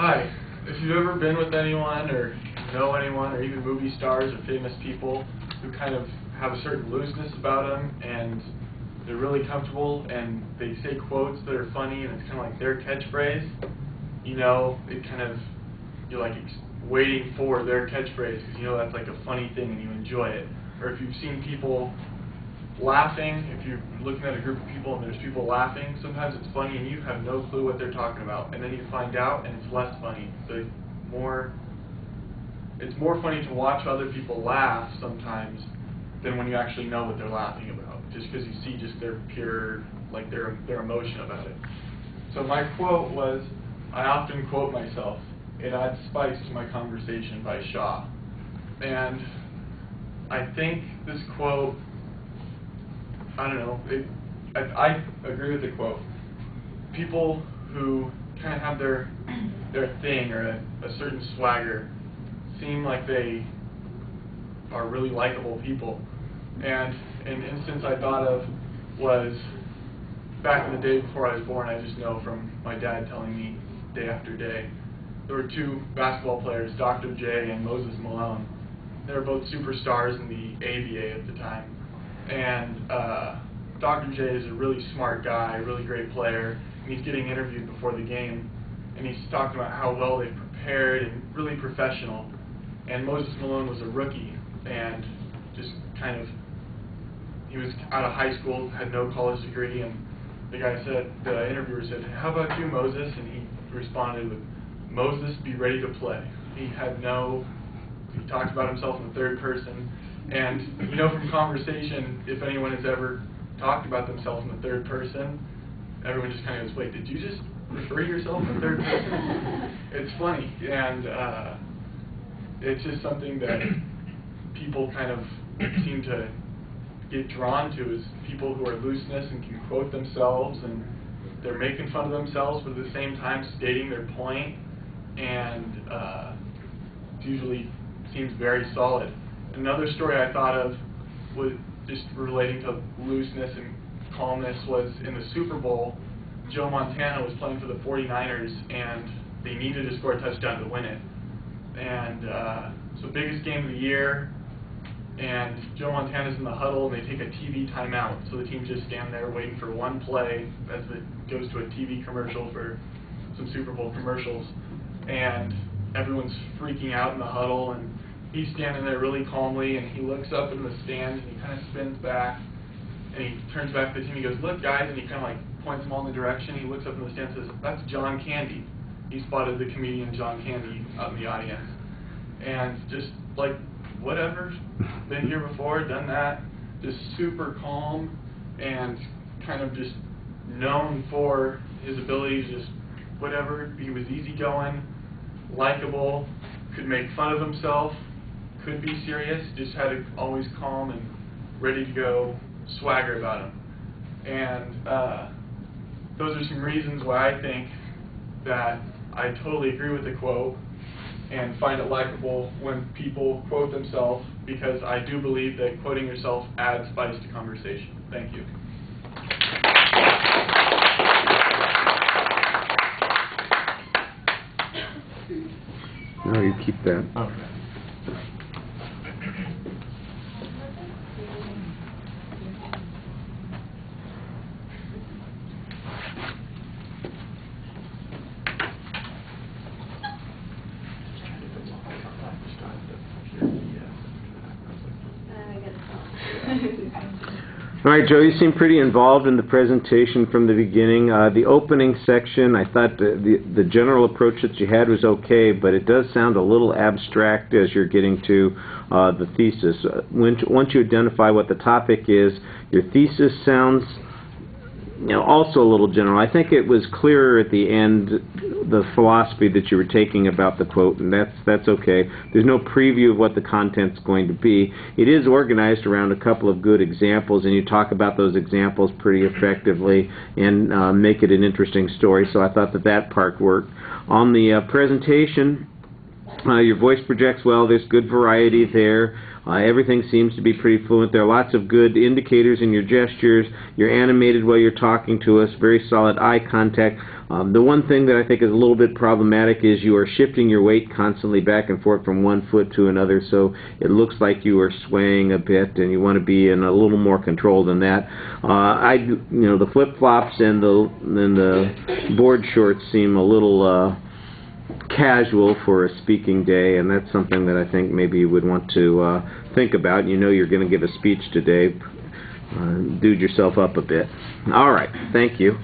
Hi. If you've ever been with anyone or know anyone or even movie stars or famous people who kind of have a certain looseness about them and they're really comfortable and they say quotes that are funny and it's kind of like their catchphrase, you know, it kind of, you're like waiting for their catchphrase because you know that's like a funny thing and you enjoy it. Or if you've seen people laughing, if you're looking at a group of people and there's people laughing, sometimes it's funny and you have no clue what they're talking about, and then you find out and it's less funny. It's more funny to watch other people laugh sometimes than when you actually know what they're laughing about, just because you see just their pure, like their emotion about it. So my quote was, I often quote myself, "It adds spice to my conversation" by Shaw. And I think this quote, I don't know, I agree with the quote. People who kind of have their thing or a certain swagger seem like they are really likable people. And an instance I thought of was back in the day before I was born. I just know from my dad telling me day after day. There were two basketball players, Dr. J and Moses Malone. They were both superstars in the ABA at the time. And Dr. J is a really smart guy, a really great player, and he's getting interviewed before the game, and he's talking about how well they've prepared and really professional. And Moses Malone was a rookie, and just kind of, he was out of high school, had no college degree, and the interviewer said, "How about you, Moses?" And he responded with, "Moses, be ready to play." He talked about himself in the third person. And you know from conversation, if anyone has ever talked about themselves in the third person, everyone just kind of goes, "Wait, did you just refer to yourself in the third person?" It's funny, and it's just something that people kind of seem to get drawn to, is people who are looseness and can quote themselves, and they're making fun of themselves, but at the same time stating their point, and it usually seems very solid. Another story I thought of was just relating to looseness and calmness was in the Super Bowl. Joe Montana was playing for the 49ers, and they needed to score a touchdown to win it. And so biggest game of the year, and Joe Montana's in the huddle, and they take a TV timeout. So the team just stand there waiting for one play as it goes to a TV commercial for some Super Bowl commercials. And everyone's freaking out in the huddle, and he's standing there really calmly, and he looks up in the stands, and he kind of spins back, and he turns back to the team. He goes, "Look, guys," and he kind of like points them all in the direction. He looks up in the stands and says, "That's John Candy." He spotted the comedian John Candy out in the audience. And just like, whatever, been here before, done that, just super calm and kind of just known for his ability to just whatever. He was easygoing, likable, could make fun of himself, could be serious, just had a always calm and ready to go swagger about him. And those are some reasons why I think that I totally agree with the quote and find it likable when people quote themselves, because I do believe that quoting yourself adds spice to conversation. Thank you. No, you keep that. Okay. All right, Joe, you seem pretty involved in the presentation from the beginning. The opening section, I thought the general approach that you had was okay, but it does sound a little abstract as you're getting to the thesis. Once you identify what the topic is, your thesis sounds also a little general. I think it was clearer at the end, the philosophy that you were taking about the quote, and that's okay. There's no preview of what the content's going to be. It is organized around a couple of good examples, and you talk about those examples pretty effectively and make it an interesting story, so I thought that part worked. On the presentation, your voice projects well. There's good variety there. Everything seems to be pretty fluent. There are lots of good indicators in your gestures. You're animated while you're talking to us. Very solid eye contact. The one thing that I think is a little bit problematic is you are shifting your weight constantly back and forth from one foot to another, so it looks like you are swaying a bit, and you want to be in a little more control than that. The flip-flops and the board shorts seem a little casual for a speaking day, and that's something that I think maybe you would want to think about. You know you're going to give a speech today. Dude yourself up a bit. All right. Thank you.